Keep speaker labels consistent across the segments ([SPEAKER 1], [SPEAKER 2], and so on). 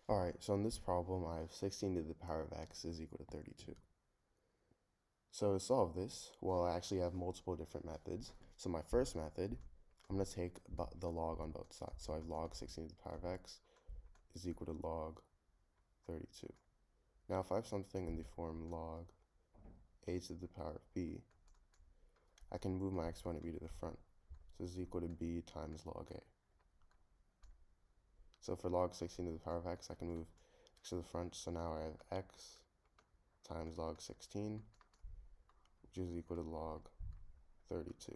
[SPEAKER 1] Alright, so in this problem, I have 16 to the power of x is equal to 32. So to solve this, well, I actually have multiple different methods. So my first method, I'm going to take the log on both sides. So I have log 16 to the power of x is equal to log 32. Now if I have something in the form log a to the power of b, I can move my exponent b to the front. So this is equal to b times log a. So for log 16 to the power of x, I can move x to the front. So now I have x times log 16, which is equal to log 32.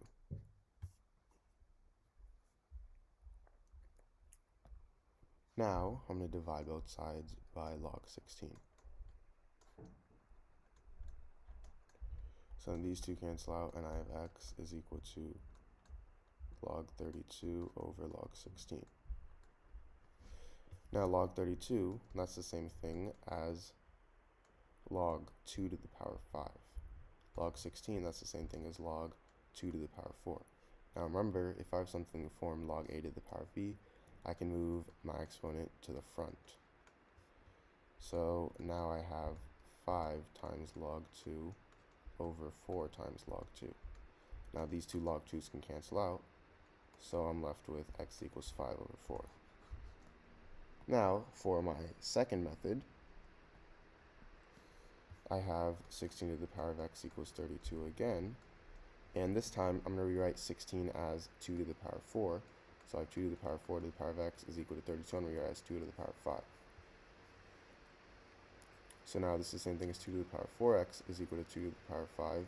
[SPEAKER 1] Now I'm going to divide both sides by log 16. So these two cancel out, and I have x is equal to log 32 over log 16. Now log 32, that's the same thing as log 2 to the power of 5. Log 16, that's the same thing as log 2 to the power of 4. Now remember, if I have something in the form log a to the power of b, I can move my exponent to the front. So now I have 5 times log 2 over 4 times log 2. Now these two log 2's can cancel out, so I'm left with x equals 5 over 4. Now, for my second method, I have 16 to the power of x equals 32 again, and this time I'm going to rewrite 16 as 2 to the power of 4. So I have 2 to the power of 4 to the power of x is equal to 32. I'm going to rewrite as 2 to the power of 5. So now this is the same thing as 2 to the power of 4x is equal to 2 to the power of 5,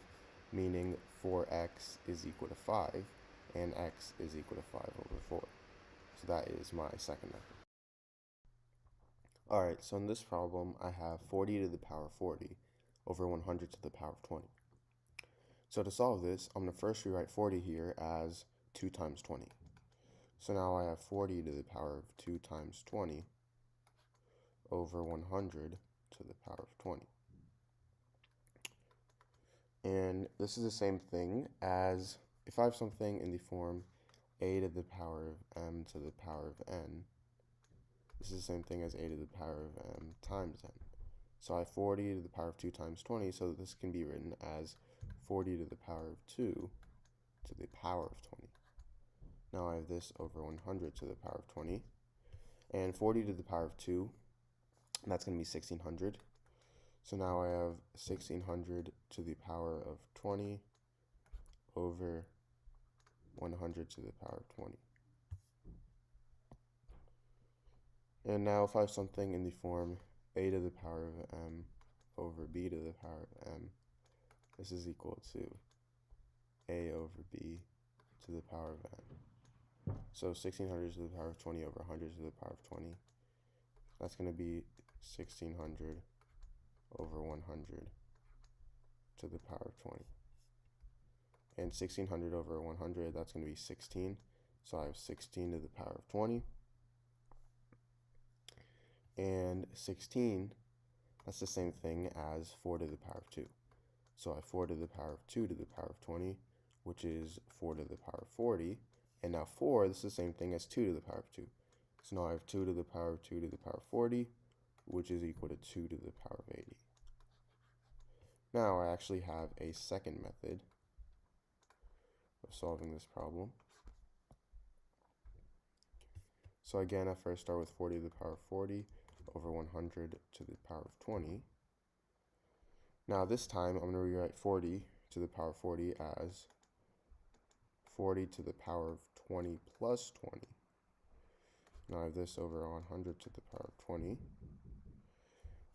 [SPEAKER 1] meaning 4x is equal to 5, and x is equal to 5 over 4. So that is my second method. Alright, so in this problem, I have 40 to the power of 40 over 100 to the power of 20. So to solve this, I'm going to first rewrite 40 here as 2 times 20. So now I have 40 to the power of 2 times 20 over 100 to the power of 20. And this is the same thing as if I have something in the form a to the power of m to the power of n. This is the same thing as a to the power of m times n. So I have 40 to the power of 2 times 20, so this can be written as 40 to the power of 2 to the power of 20. Now I have this over 100 to the power of 20. And 40 to the power of 2, that's going to be 1600. So now I have 1600 to the power of 20 over 100 to the power of 20. And now if I have something in the form a to the power of m over b to the power of m, this is equal to a over b to the power of n. So 1600 to the power of 20 over 100 to the power of 20, that's going to be 1600 over 100 to the power of 20. And 1600 over 100, that's going to be 16. So I have 16 to the power of 20. And 16, that's the same thing as 4 to the power of 2. So I have 4 to the power of 2 to the power of 20, which is 4 to the power of 40. And now 4, this is the same thing as 2 to the power of 2. So now I have 2 to the power of 2 to the power of 40, which is equal to 2 to the power of 80. Now I actually have a second method of solving this problem. So again, I first start with 40 to the power of 40 over 100 to the power of 20. Now this time I'm going to rewrite 40 to the power of 40 as 40 to the power of 20 plus 20. Now I have this over 100 to the power of 20.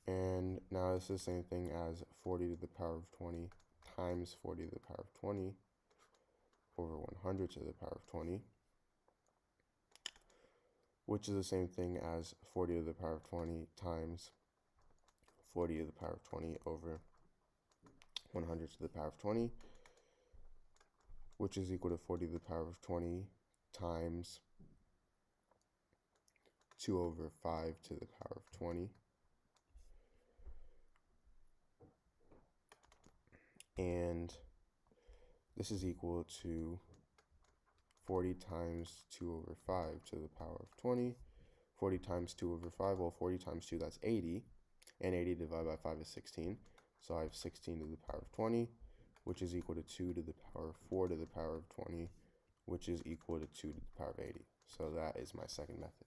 [SPEAKER 1] And now this is the same thing as 40 to the power of 20 times 40 to the power of 20 over 100 to the power of 20, which is the same thing as 40 to the power of 20 times 40 to the power of 20 over 100 to the power of 20, which is equal to 40 to the power of 20 times 2 over 5 to the power of 20. And this is equal to 40 times 2 over 5 to the power of 20, 40 times 2 over 5, well, 40 times 2, that's 80, and 80 divided by 5 is 16, so I have 16 to the power of 20, which is equal to 2 to the power of 4 to the power of 20, which is equal to 2 to the power of 80. So that is my second method.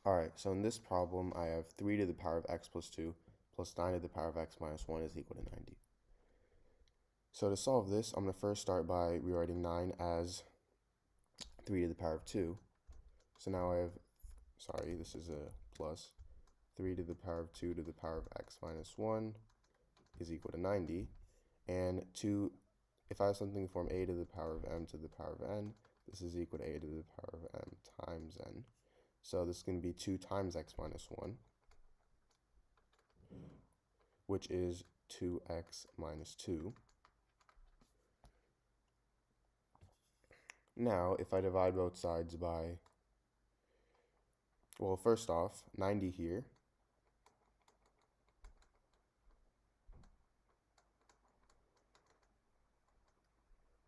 [SPEAKER 1] Alright, so in this problem, I have 3 to the power of x plus 2 plus 9 to the power of x minus 1 is equal to 90. So to solve this, I'm going to first start by rewriting 9 as 3 to the power of 2. So now I have, this is a plus, 3 to the power of 2 to the power of x minus 1 is equal to 90. And if I have something in the form a to the power of m to the power of n, this is equal to a to the power of m times n. So this is going to be 2 times x minus 1, which is 2x minus 2. Now, if I divide both sides by, well, first off, 90 here,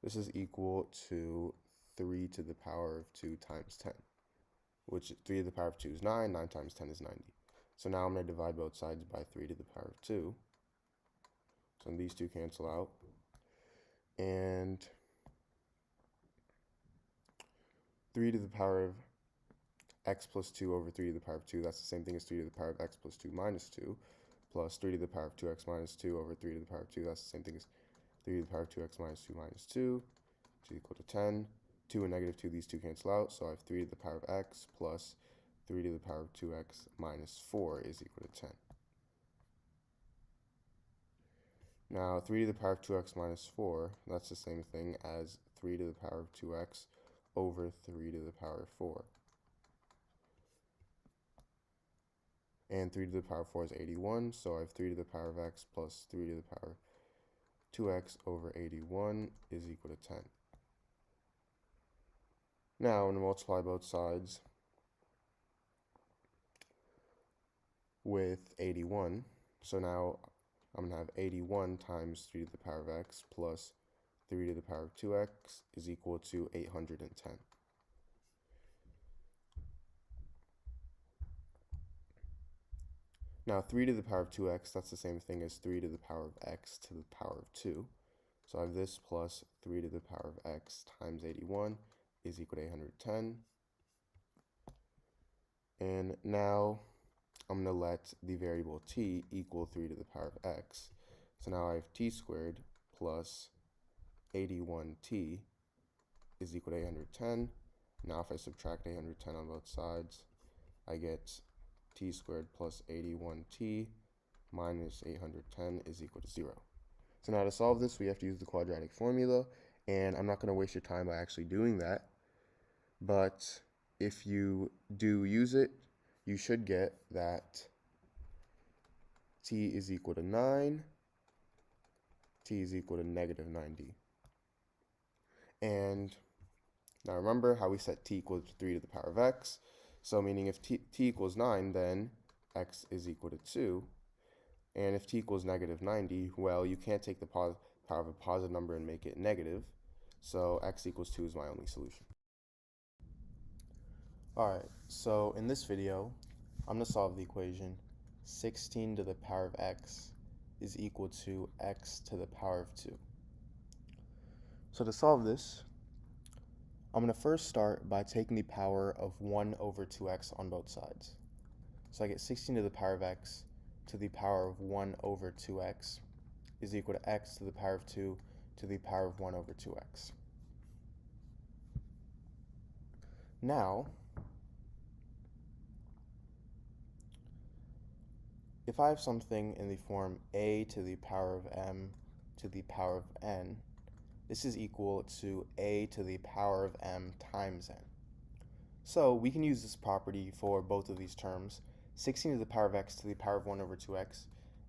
[SPEAKER 1] this is equal to 3 to the power of 2 times 10, which 3 to the power of 2 is 9, 9 times 10 is 90. So now I'm going to divide both sides by 3 to the power of 2. So these two cancel out. And 3 to the power of x plus 2 over 3 to the power of 2, that's the same thing as 3 to the power of x plus 2 minus 2, plus 3 to the power of 2x minus 2 over 3 to the power of 2, that's the same thing as 3 to the power of 2x minus 2 minus 2, which is equal to 10. 2 and negative 2, these two cancel out, so I have 3 to the power of x plus 3 to the power of 2x minus 4 is equal to 10. Now, 3 to the power of 2x minus 4, that's the same thing as 3 to the power of 2x over 3 to the power of 4. And 3 to the power of 4 is 81, so I have 3 to the power of x plus 3 to the power of 2x over 81 is equal to 10. Now, I'm going to multiply both sides with 81. So now I'm going to have 81 times 3 to the power of x plus 3 to the power of 2x is equal to 810. Now 3 to the power of 2x, that's the same thing as 3 to the power of x to the power of 2. So I have this plus 3 to the power of x times 81 is equal to 810. And now I'm going to let the variable t equal 3 to the power of x. So now I have t squared plus 81t is equal to 810. Now if I subtract 810 on both sides, I get t squared plus 81t minus 810 is equal to 0. So now to solve this, we have to use the quadratic formula, and I'm not going to waste your time by actually doing that. But if you do use it, you should get that t is equal to 9, t is equal to negative 90. And now remember how we set t equals to 3 to the power of x. So meaning if t equals 9, then x is equal to 2. And if t equals negative 90, well, you can't take the power of a positive number and make it negative. So x equals 2 is my only solution. Alright, so in this video, I'm going to solve the equation 16 to the power of x is equal to x to the power of 2. So to solve this, I'm going to first start by taking the power of 1 over 2x on both sides. So I get 16 to the power of x to the power of 1 over 2x is equal to x to the power of 2 to the power of 1 over 2x. Now, if I have something in the form a to the power of m to the power of n, this is equal to a to the power of m times n. So we can use this property for both of these terms. 16 to the power of x to the power of 1 over 2x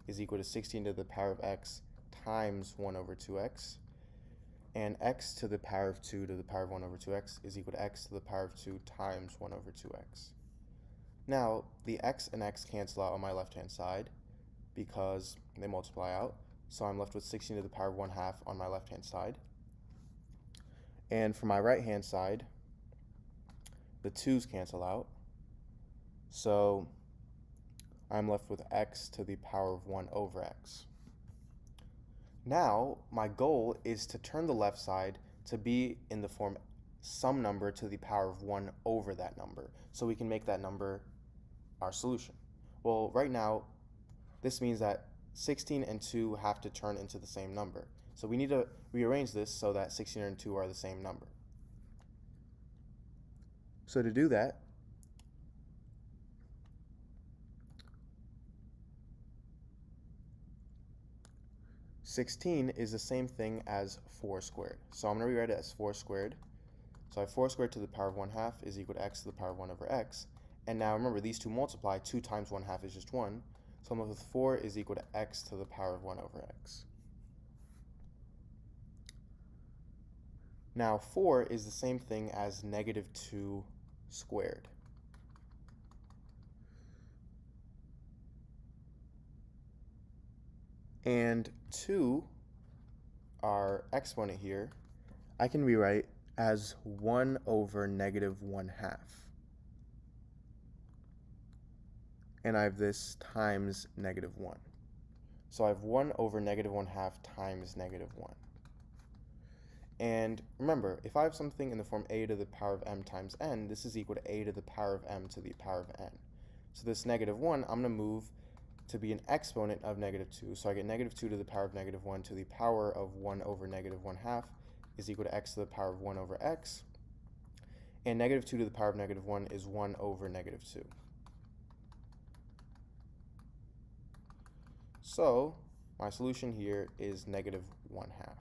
[SPEAKER 1] is equal to 16 to the power of x times 1 over 2x. And x to the power of 2 to the power of 1 over 2x is equal to x to the power of 2 times 1 over 2x. Now, the x and x cancel out on my left-hand side because they multiply out. So I'm left with 16 to the power of 1/2 on my left-hand side. And for my right-hand side, the 2's cancel out. So I'm left with x to the power of 1 over x. Now, my goal is to turn the left side to be in the form some number to the power of 1 over that number, so we can make that number our solution. Well, right now, this means that 16 and 2 have to turn into the same number. So we need to rearrange this so that 16 and 2 are the same number. So to do that, (16) is the same thing as 4 squared. So I'm going to rewrite it as 4 squared. So I have 4 squared to the power of 1/2 is equal to x to the power of 1 over x. And now remember, these two multiply. 2 times 1/2 is just 1. So I'm left with 4 is equal to x to the power of 1 over x. Now 4 is the same thing as -2 squared. And 2, our exponent here, I can rewrite as 1 over -1/2. And I have this times -1. So I have 1 over -1/2 times -1. And remember, if I have something in the form a to the power of m times n, this is equal to a to the power of m to the power of n. So this -1, I'm going to move to be an exponent of -2. So I get -2 to the power of -1 to the power of 1 over -1/2 is equal to x to the power of 1 over x. And -2 to the power of -1 is 1 over -2. So my solution here is -1/2.